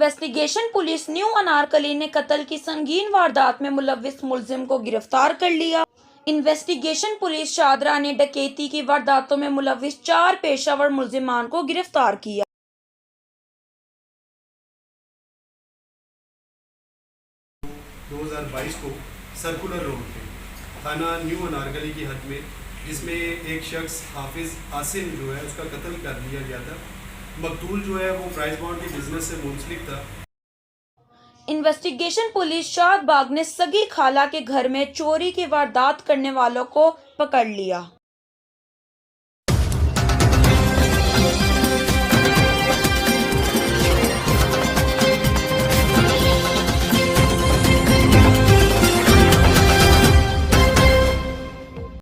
Investigation police new Anarkali ने कत्ल की संगीन वारदात में मुलव्विस मुलजिम को गिरफ्तार कर लिया। इन्वेस्टिगेशन पुलिस शादरा ने डकैती की वारदातों में मुलव्विस 4 पेशावर मुलजिमान को गिरफ्तार किया। 2022 को सर्कुलर रोड पे थाना न्यू अनारकली की हद में, जिसमें एक शख्स हाफिज आसिम जो है उसका कत्ल कर दिया गया था। मकतूल जो है वो प्राइस बॉन्ड के बिजनेस से मुंसलिक था। इन्वेस्टिगेशन पुलिस शाद बाग ने सगी खाला के घर में चोरी की वारदात करने वालों को पकड़ लिया।